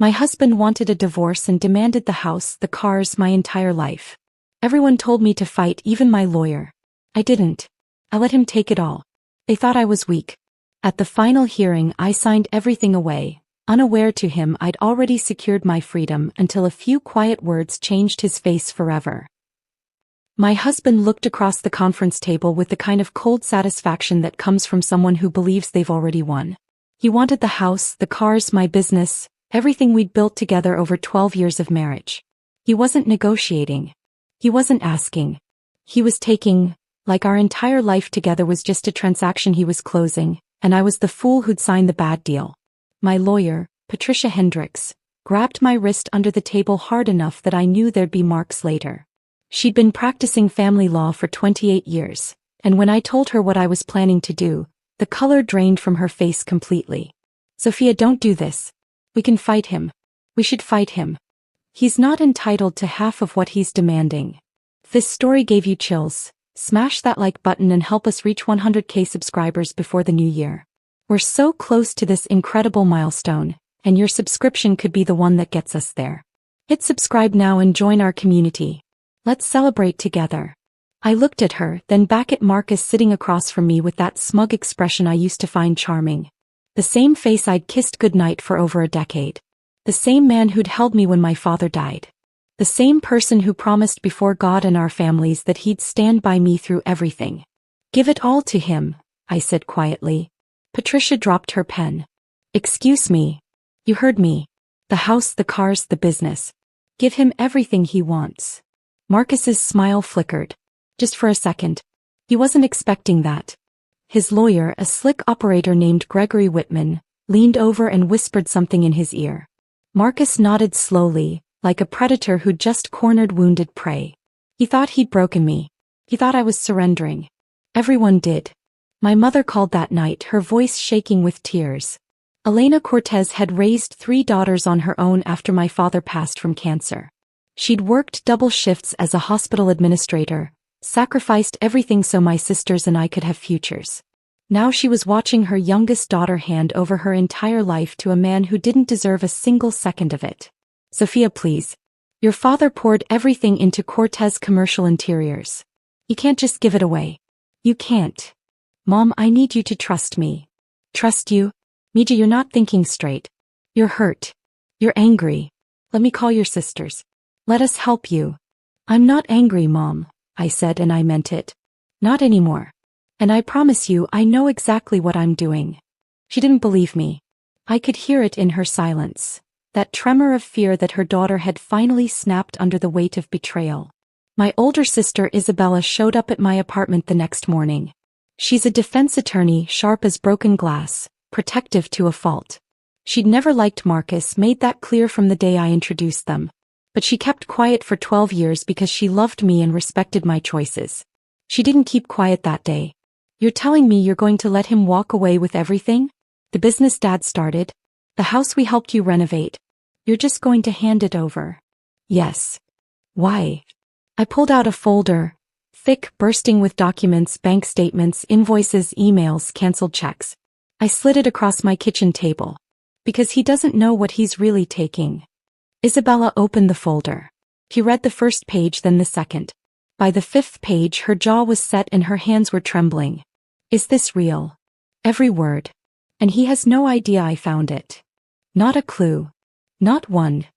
My husband wanted a divorce and demanded the house, the cars, my entire life. Everyone told me to fight, even my lawyer. I didn't. I let him take it all. They thought I was weak. At the final hearing, I signed everything away. Unaware to him, I'd already secured my freedom until a few quiet words changed his face forever. My husband looked across the conference table with the kind of cold satisfaction that comes from someone who believes they've already won. He wanted the house, the cars, my business, everything we'd built together over 12 years of marriage. He wasn't negotiating. He wasn't asking. He was taking, like our entire life together was just a transaction he was closing, and I was the fool who'd signed the bad deal. My lawyer, Patricia Hendricks, grabbed my wrist under the table hard enough that I knew there'd be marks later. She'd been practicing family law for 28 years, and when I told her what I was planning to do, the color drained from her face completely. Sophia, don't do this. We can fight him. We should fight him. He's not entitled to half of what he's demanding. If this story gave you chills, smash that like button and help us reach 100K subscribers before the new year. We're so close to this incredible milestone, and your subscription could be the one that gets us there. Hit subscribe now and join our community. Let's celebrate together. I looked at her, then back at Marcus sitting across from me with that smug expression I used to find charming. The same face I'd kissed goodnight for over a decade. The same man who'd held me when my father died. The same person who promised before God and our families that he'd stand by me through everything. Give it all to him, I said quietly. Patricia dropped her pen. Excuse me. You heard me. The house, the cars, the business. Give him everything he wants. Marcus's smile flickered. Just for a second. He wasn't expecting that. His lawyer, a slick operator named Gregory Whitman, leaned over and whispered something in his ear. Marcus nodded slowly, like a predator who'd just cornered wounded prey. He thought he'd broken me. He thought I was surrendering. Everyone did. My mother called that night, her voice shaking with tears. Elena Cortez had raised 3 daughters on her own after my father passed from cancer. She'd worked double shifts as a hospital administrator, sacrificed everything so my sisters and I could have futures. Now she was watching her youngest daughter hand over her entire life to a man who didn't deserve a single second of it. Sophia, please. Your father poured everything into Cortez Commercial Interiors. You can't just give it away. You can't. Mom, I need you to trust me. Trust you? Mija, you're not thinking straight. You're hurt. You're angry. Let me call your sisters. Let us help you. I'm not angry, Mom, I said, and I meant it. Not anymore. And I promise you, I know exactly what I'm doing. She didn't believe me. I could hear it in her silence. That tremor of fear that her daughter had finally snapped under the weight of betrayal. My older sister Isabella showed up at my apartment the next morning. She's a defense attorney, sharp as broken glass, protective to a fault. She'd never liked Marcus, made that clear from the day I introduced them. But she kept quiet for 12 years because she loved me and respected my choices. She didn't keep quiet that day. You're telling me you're going to let him walk away with everything? The business Dad started? The house we helped you renovate? You're just going to hand it over? Yes. Why? I pulled out a folder, thick, bursting with documents, bank statements, invoices, emails, canceled checks. I slid it across my kitchen table. Because he doesn't know what he's really taking. Isabella opened the folder. He read the first page, then the second. By the 5th page, her jaw was set and her hands were trembling. Is this real? Every word. And he has no idea I found it. Not a clue. Not one.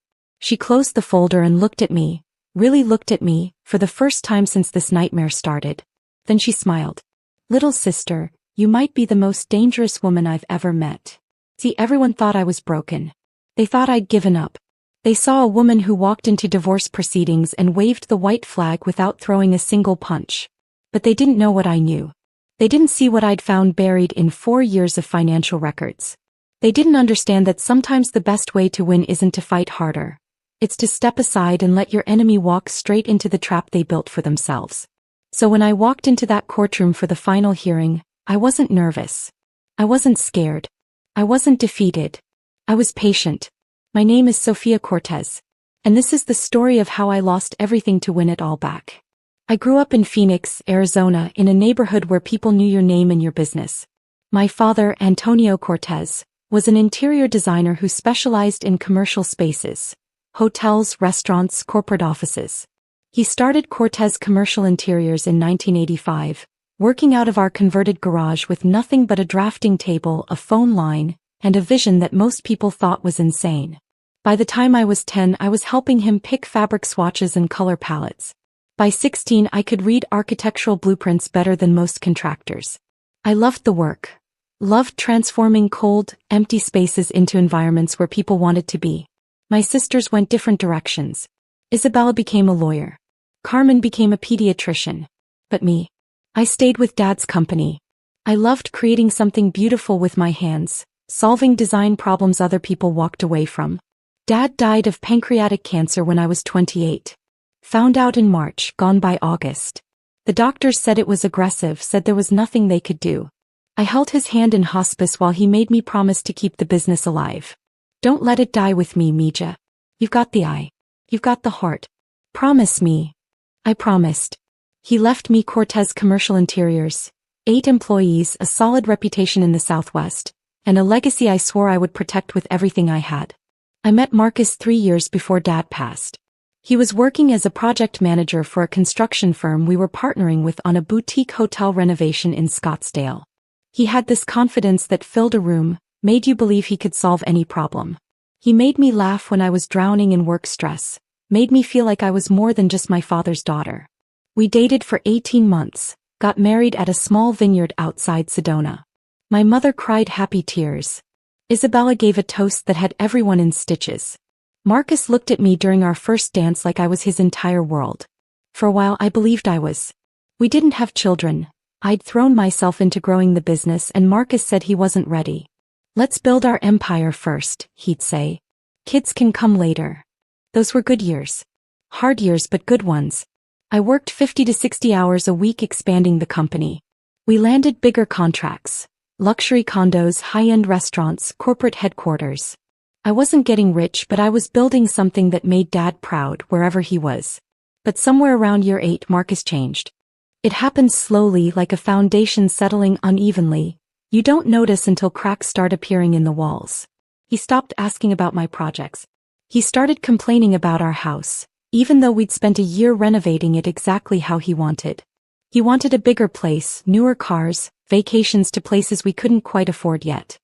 She closed the folder and looked at me, really looked at me, for the first time since this nightmare started. Then she smiled. Little sister, you might be the most dangerous woman I've ever met. See, everyone thought I was broken. They thought I'd given up. They saw a woman who walked into divorce proceedings and waved the white flag without throwing a single punch. But they didn't know what I knew. They didn't see what I'd found buried in 4 years of financial records. They didn't understand that sometimes the best way to win isn't to fight harder. It's to step aside and let your enemy walk straight into the trap they built for themselves. So when I walked into that courtroom for the final hearing, I wasn't nervous. I wasn't scared. I wasn't defeated. I was patient. My name is Sophia Cortez. And this is the story of how I lost everything to win it all back. I grew up in Phoenix, Arizona, in a neighborhood where people knew your name and your business. My father, Antonio Cortez, was an interior designer who specialized in commercial spaces, hotels, restaurants, corporate offices. He started Cortez Commercial Interiors in 1985, working out of our converted garage with nothing but a drafting table, a phone line, and a vision that most people thought was insane. By the time I was 10, I was helping him pick fabric swatches and color palettes. By 16, I could read architectural blueprints better than most contractors. I loved the work. Loved transforming cold, empty spaces into environments where people wanted to be. My sisters went different directions. Isabella became a lawyer. Carmen became a pediatrician. But me? I stayed with Dad's company. I loved creating something beautiful with my hands, solving design problems other people walked away from. Dad died of pancreatic cancer when I was 28. Found out in March, gone by August. The doctors said it was aggressive, said there was nothing they could do. I held his hand in hospice while he made me promise to keep the business alive. Don't let it die with me, Mija. You've got the eye. You've got the heart. Promise me. I promised. He left me Cortez Commercial Interiors, 8 employees, a solid reputation in the Southwest, and a legacy I swore I would protect with everything I had. I met Marcus 3 years before Dad passed. He was working as a project manager for a construction firm we were partnering with on a boutique hotel renovation in Scottsdale. He had this confidence that filled a room, made you believe he could solve any problem. He made me laugh when I was drowning in work stress, made me feel like I was more than just my father's daughter. We dated for 18 months, got married at a small vineyard outside Sedona. My mother cried happy tears. Isabella gave a toast that had everyone in stitches. Marcus looked at me during our first dance like I was his entire world. For a while I believed I was. We didn't have children. I'd thrown myself into growing the business and Marcus said he wasn't ready. Let's build our empire first, he'd say. Kids can come later. Those were good years. Hard years but good ones. I worked 50 to 60 hours a week expanding the company. We landed bigger contracts. Luxury condos, high-end restaurants, corporate headquarters. I wasn't getting rich, but I was building something that made Dad proud wherever he was. But somewhere around year 8, Marcus changed. It happened slowly, like a foundation settling unevenly. You don't notice until cracks start appearing in the walls. He stopped asking about my projects. He started complaining about our house, even though we'd spent a year renovating it exactly how he wanted. He wanted a bigger place, newer cars, vacations to places we couldn't quite afford yet.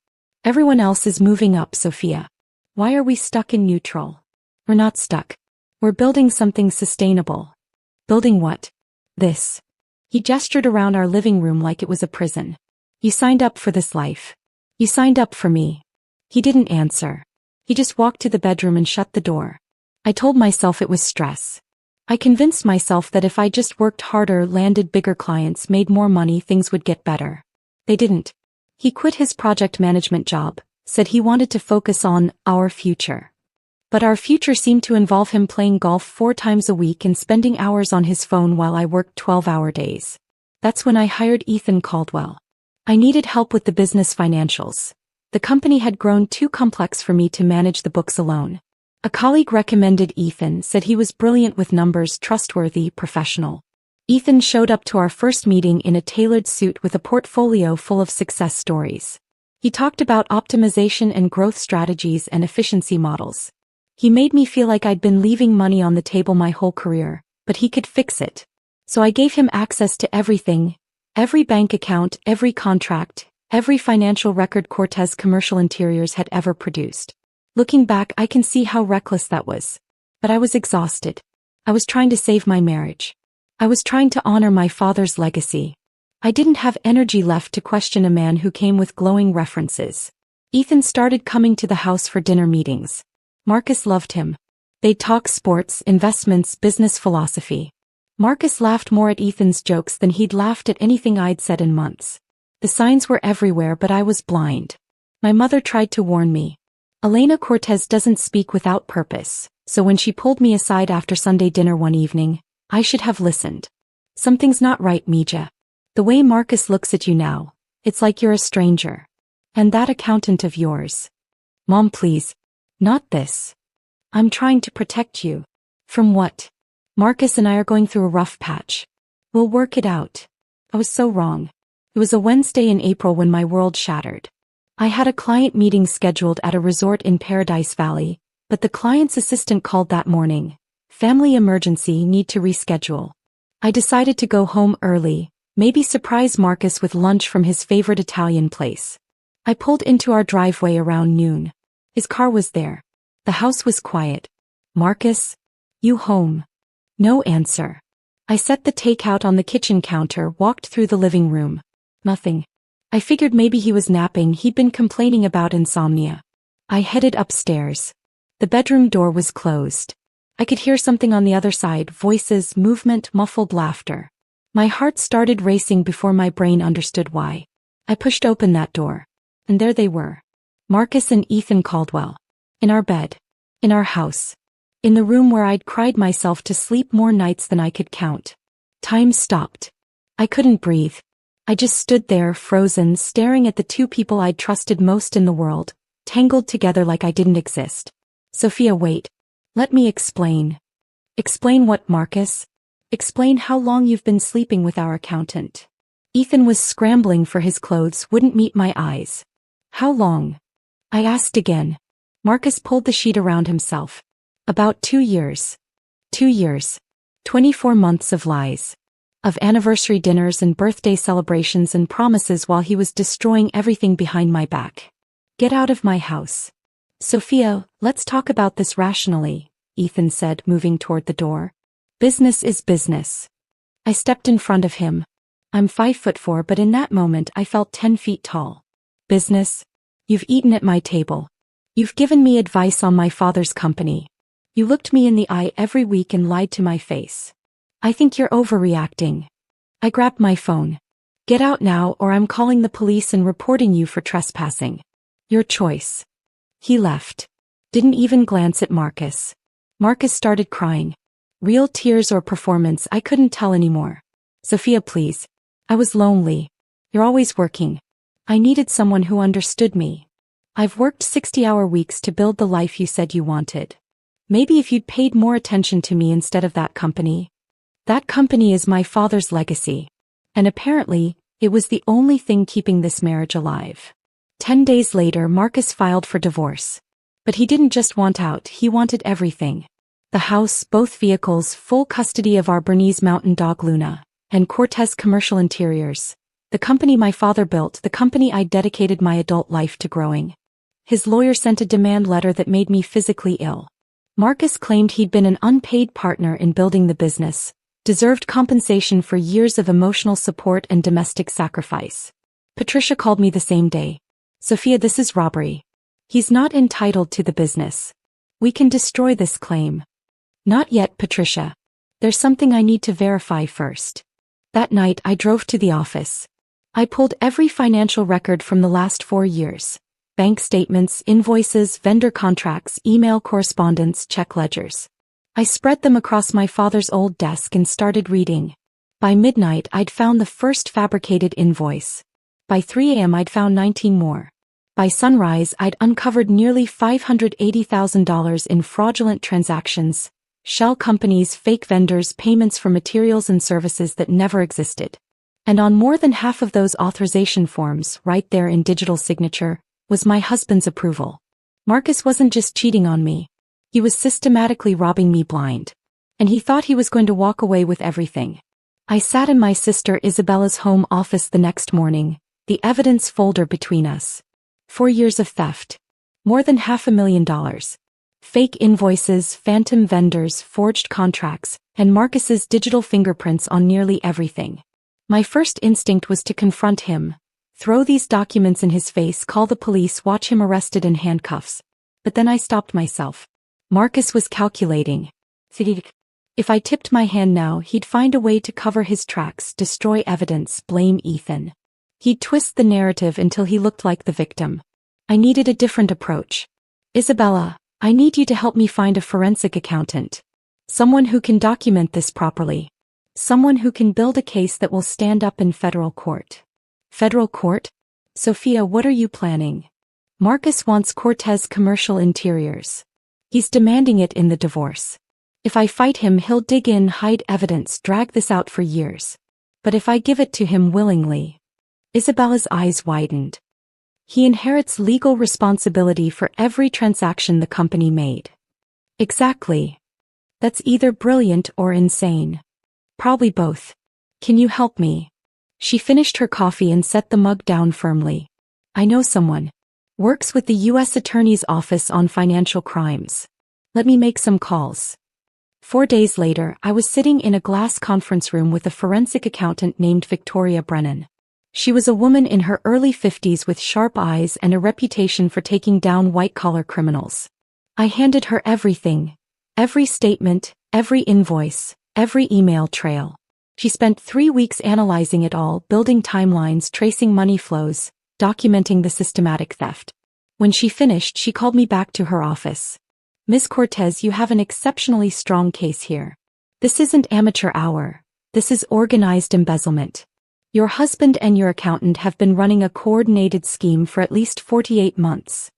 Everyone else is moving up, Sophia. Why are we stuck in neutral? We're not stuck. We're building something sustainable. Building what? This. He gestured around our living room like it was a prison. You signed up for this life. You signed up for me. He didn't answer. He just walked to the bedroom and shut the door. I told myself it was stress. I convinced myself that if I just worked harder, landed bigger clients, made more money, things would get better. They didn't. He quit his project management job, said he wanted to focus on our future. But our future seemed to involve him playing golf 4 times a week and spending hours on his phone while I worked 12-hour days. That's when I hired Ethan Caldwell. I needed help with the business financials. The company had grown too complex for me to manage the books alone. A colleague recommended Ethan, said he was brilliant with numbers, trustworthy, professional. Ethan showed up to our first meeting in a tailored suit with a portfolio full of success stories. He talked about optimization and growth strategies and efficiency models. He made me feel like I'd been leaving money on the table my whole career, but he could fix it. So I gave him access to everything, every bank account, every contract, every financial record Cortez Commercial Interiors had ever produced. Looking back, I can see how reckless that was. But I was exhausted. I was trying to save my marriage. I was trying to honor my father's legacy. I didn't have energy left to question a man who came with glowing references. Ethan started coming to the house for dinner meetings. Marcus loved him. They'd talk sports, investments, business philosophy. Marcus laughed more at Ethan's jokes than he'd laughed at anything I'd said in months. The signs were everywhere, but I was blind. My mother tried to warn me. Elena Cortez doesn't speak without purpose, so when she pulled me aside after Sunday dinner one evening, I should have listened. Something's not right, Mija. The way Marcus looks at you now, it's like you're a stranger. And that accountant of yours. Mom, please. Not this. I'm trying to protect you. From what? Marcus and I are going through a rough patch. We'll work it out. I was so wrong. It was a Wednesday in April when my world shattered. I had a client meeting scheduled at a resort in Paradise Valley, but the client's assistant called that morning. Family emergency, need to reschedule. I decided to go home early, maybe surprise Marcus with lunch from his favorite Italian place. I pulled into our driveway around noon. His car was there. The house was quiet. Marcus? You home? No answer. I set the takeout on the kitchen counter, walked through the living room. Nothing. I figured maybe he was napping, he'd been complaining about insomnia. I headed upstairs. The bedroom door was closed. I could hear something on the other side, voices, movement, muffled laughter. My heart started racing before my brain understood why. I pushed open that door. And there they were. Marcus and Ethan Caldwell. In our bed. In our house. In the room where I'd cried myself to sleep more nights than I could count. Time stopped. I couldn't breathe. I just stood there, frozen, staring at the two people I'd trusted most in the world, tangled together like I didn't exist. Sophia, wait. Let me explain. Explain what, Marcus? Explain how long you've been sleeping with our accountant. Ethan was scrambling for his clothes, wouldn't meet my eyes. How long? I asked again. Marcus pulled the sheet around himself. About 2 years. 2 years. 24 months of lies. Of anniversary dinners and birthday celebrations and promises while he was destroying everything behind my back. Get out of my house. Sophia, let's talk about this rationally, Ethan said, moving toward the door. Business is business. I stepped in front of him. I'm 5'4", but in that moment I felt 10 feet tall. Business? You've eaten at my table. You've given me advice on my father's company. You looked me in the eye every week and lied to my face. I think you're overreacting. I grabbed my phone. Get out now or I'm calling the police and reporting you for trespassing. Your choice. He left. Didn't even glance at Marcus. Marcus started crying. Real tears or performance, I couldn't tell anymore. Sophia, please. I was lonely. You're always working. I needed someone who understood me. I've worked 60-hour weeks to build the life you said you wanted. Maybe if you'd paid more attention to me instead of that company. That company is my father's legacy. And apparently, it was the only thing keeping this marriage alive. 10 days later, Marcus filed for divorce. But he didn't just want out, he wanted everything. The house, both vehicles, full custody of our Bernese Mountain Dog Luna, and Cortez Commercial Interiors. The company my father built, the company I dedicated my adult life to growing. His lawyer sent a demand letter that made me physically ill. Marcus claimed he'd been an unpaid partner in building the business, deserved compensation for years of emotional support and domestic sacrifice. Patricia called me the same day. Sophia, this is robbery. He's not entitled to the business. We can destroy this claim. Not yet, Patricia. There's something I need to verify first. That night I drove to the office. I pulled every financial record from the last 4 years. Bank statements, invoices, vendor contracts, email correspondence, check ledgers. I spread them across my father's old desk and started reading. By midnight I'd found the first fabricated invoice. By 3 a.m. I'd found 19 more. By sunrise I'd uncovered nearly $580,000 in fraudulent transactions, shell companies, fake vendors, payments for materials and services that never existed. And on more than half of those authorization forms, right there in digital signature, was my husband's approval. Marcus wasn't just cheating on me. He was systematically robbing me blind. And he thought he was going to walk away with everything. I sat in my sister Isabella's home office the next morning, the evidence folder between us. 4 years of theft. More than $500,000. Fake invoices, phantom vendors, forged contracts, and Marcus's digital fingerprints on nearly everything. My first instinct was to confront him, throw these documents in his face, call the police, watch him arrested in handcuffs. But then I stopped myself. Marcus was calculating. If I tipped my hand now, he'd find a way to cover his tracks, destroy evidence, blame Ethan. He'd twist the narrative until he looked like the victim. I needed a different approach. Isabella, I need you to help me find a forensic accountant. Someone who can document this properly. Someone who can build a case that will stand up in federal court. Federal court? Sophia, what are you planning? Marcus wants Cortez Commercial Interiors. He's demanding it in the divorce. If I fight him, he'll dig in, hide evidence, drag this out for years. But if I give it to him willingly... Isabella's eyes widened. He inherits legal responsibility for every transaction the company made. Exactly. That's either brilliant or insane. Probably both. Can you help me? She finished her coffee and set the mug down firmly. I know someone. Works with the U.S. Attorney's Office on Financial Crimes. Let me make some calls. 4 days later, I was sitting in a glass conference room with a forensic accountant named Victoria Brennan. She was a woman in her early 50s with sharp eyes and a reputation for taking down white-collar criminals. I handed her everything. Every statement, every invoice, every email trail. She spent 3 weeks analyzing it all, building timelines, tracing money flows, documenting the systematic theft. When she finished, she called me back to her office. Ms. Cortez, you have an exceptionally strong case here. This isn't amateur hour. This is organized embezzlement. Your husband and your accountant have been running a coordinated scheme for at least 48 months.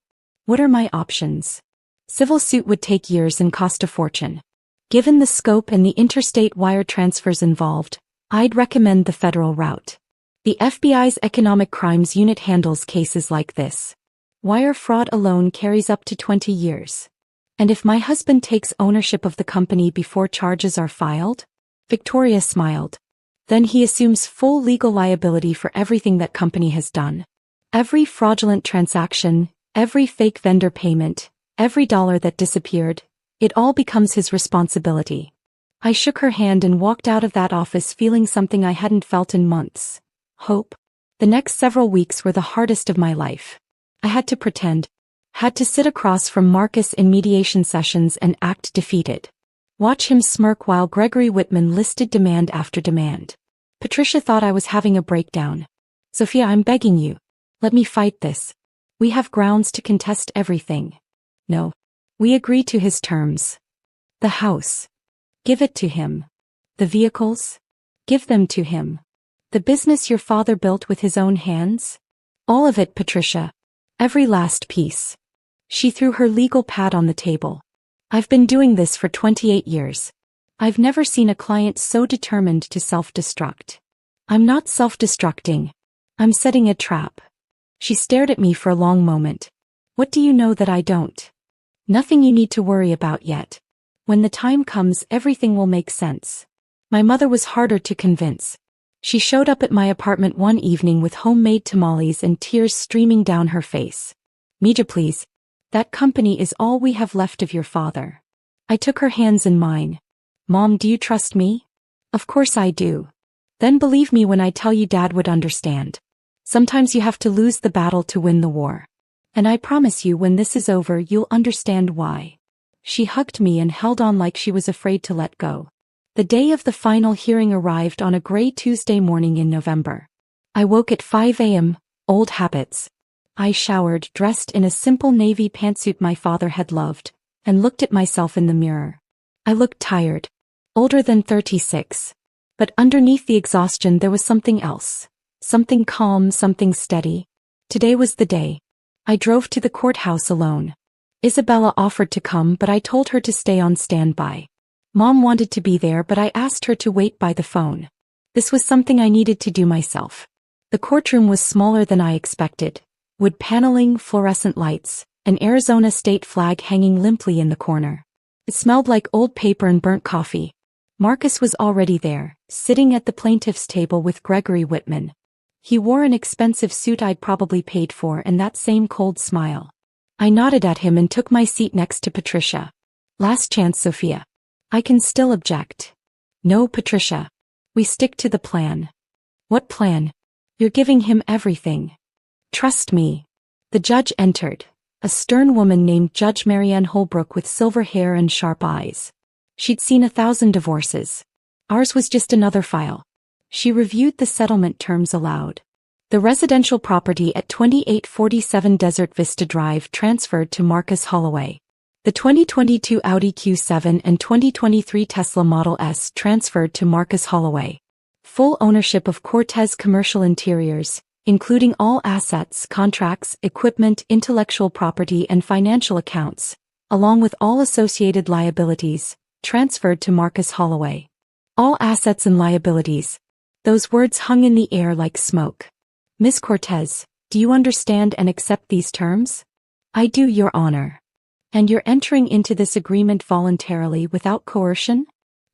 What are my options? Civil suit would take years and cost a fortune. Given the scope and the interstate wire transfers involved, I'd recommend the federal route. The FBI's Economic Crimes Unit handles cases like this. Wire fraud alone carries up to 20 years. And if my husband takes ownership of the company before charges are filed? Victoria smiled. Then he assumes full legal liability for everything that company has done. Every fraudulent transaction, every fake vendor payment, every dollar that disappeared, it all becomes his responsibility. I shook her hand and walked out of that office feeling something I hadn't felt in months. Hope. The next several weeks were the hardest of my life. I had to pretend. Had to sit across from Marcus in mediation sessions and act defeated. Watch him smirk while Gregory Whitman listed demand after demand. Patricia thought I was having a breakdown. Sophia, I'm begging you. Let me fight this. We have grounds to contest everything. No. We agree to his terms. The house. Give it to him. The vehicles? Give them to him. The business your father built with his own hands? All of it, Patricia. Every last piece. She threw her legal pad on the table. I've been doing this for 28 years. I've never seen a client so determined to self-destruct. I'm not self-destructing. I'm setting a trap. She stared at me for a long moment. What do you know that I don't? Nothing you need to worry about yet. When the time comes, everything will make sense. My mother was harder to convince. She showed up at my apartment one evening with homemade tamales and tears streaming down her face. Mija, please. That company is all we have left of your father. I took her hands in mine. Mom, do you trust me? Of course I do. Then believe me when I tell you Dad would understand. Sometimes you have to lose the battle to win the war. And I promise you when this is over you'll understand why. She hugged me and held on like she was afraid to let go. The day of the final hearing arrived on a gray Tuesday morning in November. I woke at 5 a.m., old habits. I showered, dressed in a simple navy pantsuit my father had loved, and looked at myself in the mirror. I looked tired. Older than 36. But underneath the exhaustion there was something else. Something calm, something steady. Today was the day. I drove to the courthouse alone. Isabella offered to come but I told her to stay on standby. Mom wanted to be there but I asked her to wait by the phone. This was something I needed to do myself. The courtroom was smaller than I expected. Wood paneling, fluorescent lights, an Arizona state flag hanging limply in the corner. It smelled like old paper and burnt coffee. Marcus was already there, sitting at the plaintiff's table with Gregory Whitman. He wore an expensive suit I'd probably paid for and that same cold smile. I nodded at him and took my seat next to Patricia. Last chance, Sophia. I can still object. No, Patricia. We stick to the plan. What plan? You're giving him everything. Trust me. The judge entered. A stern woman named Judge Marianne Holbrook with silver hair and sharp eyes. She'd seen 1,000 divorces. Ours was just another file. She reviewed the settlement terms aloud. The residential property at 2847 Desert Vista Drive transferred to Marcus Holloway. The 2022 Audi Q7 and 2023 Tesla Model S transferred to Marcus Holloway. Full ownership of Cortez Commercial Interiors, including all assets, contracts, equipment, intellectual property and financial accounts, along with all associated liabilities, transferred to Marcus Holloway. All assets and liabilities. Those words hung in the air like smoke. Miss Cortez, Do you understand and accept these terms? I do, Your Honor. And you're entering into this agreement voluntarily without coercion?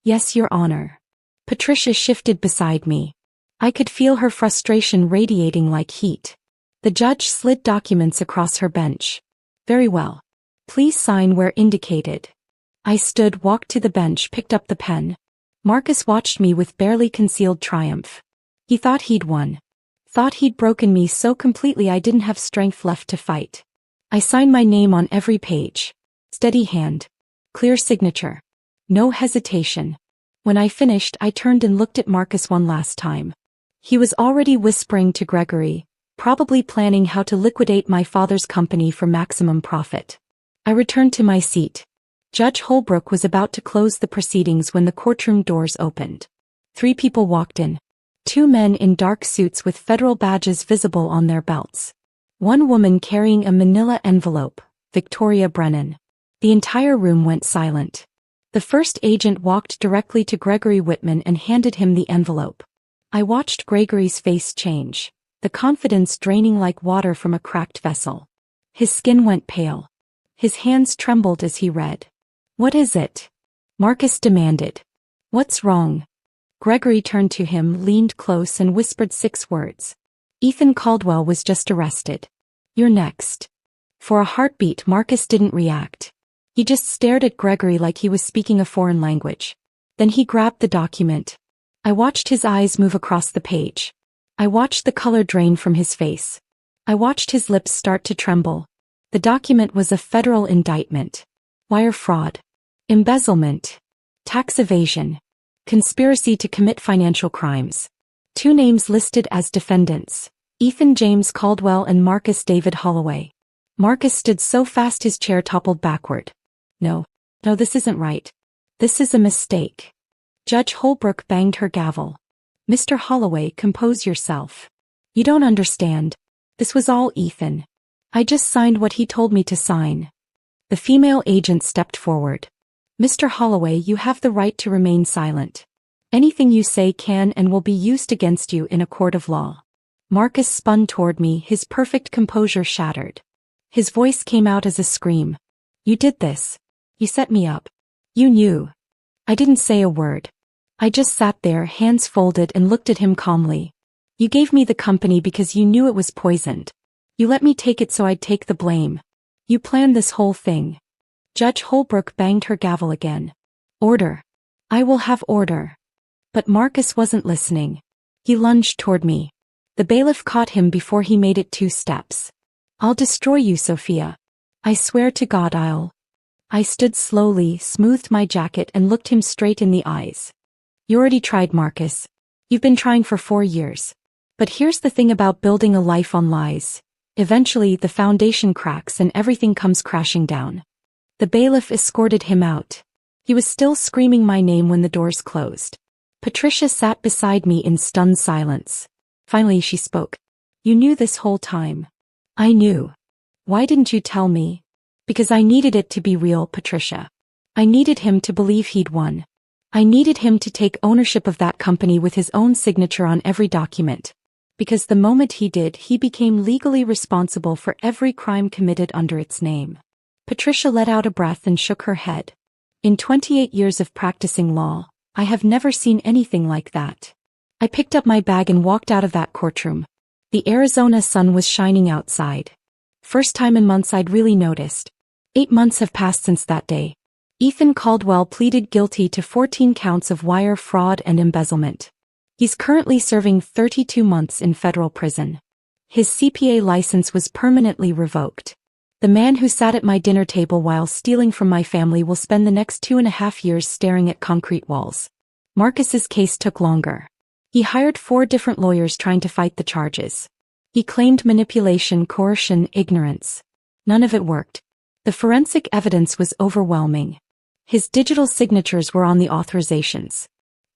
Yes, Your Honor. Patricia shifted beside me. I could feel her frustration radiating like heat. The judge slid documents across her bench. Very well. Please sign where indicated. I stood, walked to the bench, picked up the pen. Marcus watched me with barely concealed triumph. He thought he'd won. Thought he'd broken me so completely I didn't have strength left to fight. I signed my name on every page. Steady hand. Clear signature. No hesitation. When I finished, I turned and looked at Marcus one last time. He was already whispering to Gregory, probably planning how to liquidate my father's company for maximum profit. I returned to my seat. Judge Holbrook was about to close the proceedings when the courtroom doors opened. 3 people walked in. 2 men in dark suits with federal badges visible on their belts. 1 woman carrying a manila envelope, Victoria Brennan. The entire room went silent. The first agent walked directly to Gregory Whitman and handed him the envelope. I watched Gregory's face change, the confidence draining like water from a cracked vessel. His skin went pale. His hands trembled as he read. What is it? Marcus demanded. What's wrong? Gregory turned to him, leaned close and whispered 6 words. Ethan Caldwell was just arrested. You're next. For a heartbeat, Marcus didn't react. He just stared at Gregory like he was speaking a foreign language. Then he grabbed the document. I watched his eyes move across the page. I watched the color drain from his face. I watched his lips start to tremble. The document was a federal indictment. Wire fraud. Embezzlement. Tax evasion. Conspiracy to commit financial crimes. 2 names listed as defendants. Ethan James Caldwell and Marcus David Holloway. Marcus stood so fast his chair toppled backward. No, this isn't right. This is a mistake. Judge Holbrook banged her gavel. Mr. Holloway, compose yourself. You don't understand. This was all Ethan. I just signed what he told me to sign. The female agent stepped forward. Mr. Holloway, you have the right to remain silent. Anything you say can and will be used against you in a court of law. Marcus spun toward me, his perfect composure shattered. His voice came out as a scream. You did this. You set me up. You knew. I didn't say a word. I just sat there, hands folded, and looked at him calmly. You gave me the company because you knew it was poisoned. You let me take it so I'd take the blame. You planned this whole thing. Judge Holbrook banged her gavel again. Order. I will have order. But Marcus wasn't listening. He lunged toward me. The bailiff caught him before he made it 2 steps. I'll destroy you, Sophia. I swear to God I'll. I stood slowly, smoothed my jacket and looked him straight in the eyes. You already tried, Marcus. You've been trying for 4 years. But here's the thing about building a life on lies. Eventually the foundation cracks and everything comes crashing down. The bailiff escorted him out. He was still screaming my name when the doors closed. Patricia sat beside me in stunned silence. Finally she spoke. You knew this whole time. I knew. Why didn't you tell me? Because I needed it to be real, Patricia. I needed him to believe he'd won. I needed him to take ownership of that company with his own signature on every document. Because the moment he did, he became legally responsible for every crime committed under its name. Patricia let out a breath and shook her head. In 28 years of practicing law, I have never seen anything like that. I picked up my bag and walked out of that courtroom. The Arizona sun was shining outside. First time in months I'd really noticed. 8 months have passed since that day. Ethan Caldwell pleaded guilty to 14 counts of wire fraud and embezzlement. He's currently serving 32 months in federal prison. His CPA license was permanently revoked. The man who sat at my dinner table while stealing from my family will spend the next 2.5 years staring at concrete walls. Marcus's case took longer. He hired 4 different lawyers trying to fight the charges. He claimed manipulation, coercion, ignorance. None of it worked. The forensic evidence was overwhelming. His digital signatures were on the authorizations.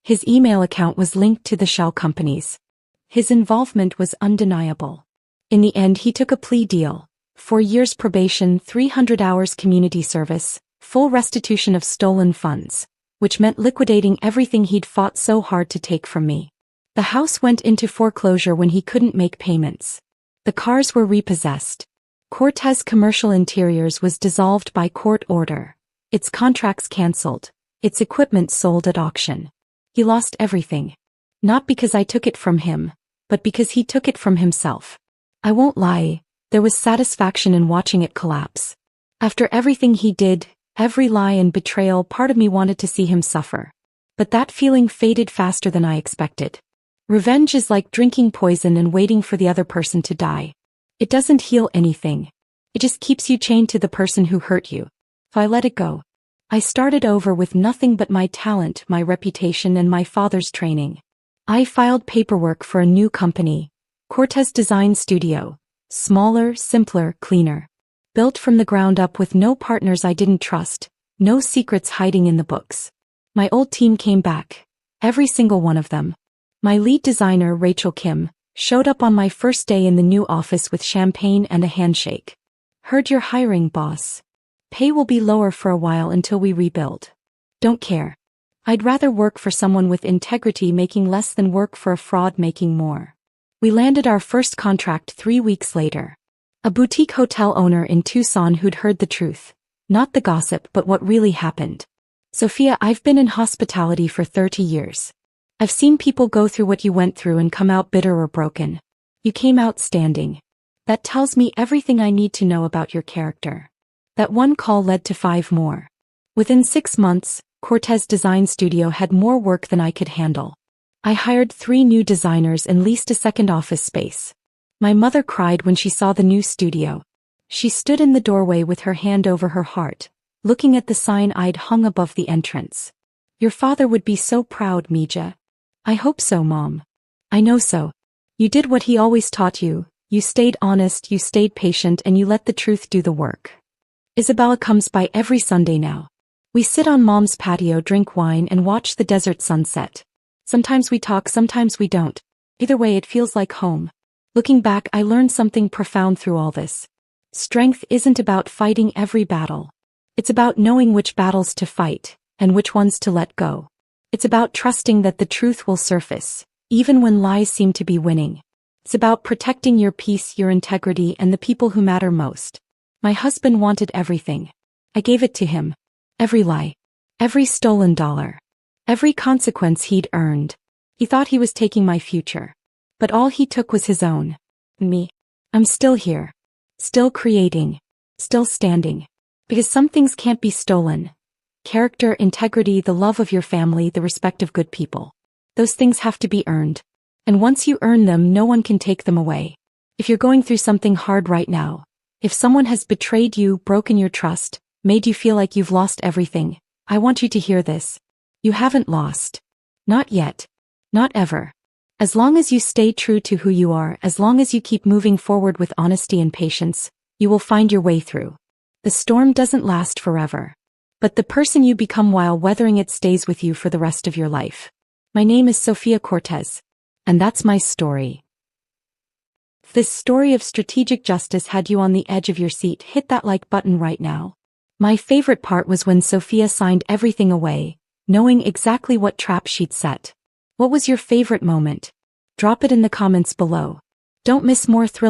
His email account was linked to the shell companies. His involvement was undeniable. In the end, he took a plea deal. 4 years probation, 300 hours community service, full restitution of stolen funds, which meant liquidating everything he'd fought so hard to take from me. The house went into foreclosure when he couldn't make payments. The cars were repossessed. Cortez Commercial Interiors was dissolved by court order. Its contracts cancelled. Its equipment sold at auction. He lost everything. Not because I took it from him, but because he took it from himself. I won't lie, there was satisfaction in watching it collapse. After everything he did, every lie and betrayal, part of me wanted to see him suffer. But that feeling faded faster than I expected. Revenge is like drinking poison and waiting for the other person to die. It doesn't heal anything. It just keeps you chained to the person who hurt you. So I let it go. I started over with nothing but my talent, my reputation, and my father's training. I filed paperwork for a new company, Cortez Design Studio. Smaller, simpler, cleaner. Built from the ground up with no partners I didn't trust, no secrets hiding in the books. My old team came back. Every single one of them. My lead designer, Rachel Kim, showed up on my first day in the new office with champagne and a handshake. Heard you're hiring, boss. Pay will be lower for a while until we rebuild. Don't care. I'd rather work for someone with integrity making less than work for a fraud making more. We landed our first contract 3 weeks later. A boutique hotel owner in Tucson who'd heard the truth. Not the gossip, but what really happened. Sophia, I've been in hospitality for 30 years. I've seen people go through what you went through and come out bitter or broken. You came out standing. That tells me everything I need to know about your character. That one call led to 5 more. Within 6 months, Cortez Design Studio had more work than I could handle. I hired 3 new designers and leased a second office space. My mother cried when she saw the new studio. She stood in the doorway with her hand over her heart, looking at the sign I'd hung above the entrance. Your father would be so proud, Mija. I hope so, Mom. I know so. You did what he always taught you. You stayed honest, you stayed patient, and you let the truth do the work. Isabella comes by every Sunday now. We sit on Mom's patio, drink wine, and watch the desert sunset. Sometimes we talk, sometimes we don't. Either way, it feels like home. Looking back, I learned something profound through all this. Strength isn't about fighting every battle. It's about knowing which battles to fight, and which ones to let go. It's about trusting that the truth will surface, even when lies seem to be winning. It's about protecting your peace, your integrity, and the people who matter most. My husband wanted everything. I gave it to him. Every lie. Every stolen dollar. Every consequence he'd earned. He thought he was taking my future. But all he took was his own. Me. I'm still here. Still creating. Still standing. Because some things can't be stolen. Character, integrity, the love of your family, the respect of good people. Those things have to be earned. And once you earn them, no one can take them away. If you're going through something hard right now, if someone has betrayed you, broken your trust, made you feel like you've lost everything, I want you to hear this. You haven't lost. Not yet. Not ever. As long as you stay true to who you are, as long as you keep moving forward with honesty and patience, you will find your way through. The storm doesn't last forever. But the person you become while weathering it stays with you for the rest of your life. My name is Sophia Cortez. And that's my story. If this story of strategic justice had you on the edge of your seat, hit that like button right now. My favorite part was when Sophia signed everything away, knowing exactly what trap she'd set. What was your favorite moment? Drop it in the comments below. Don't miss more thrilling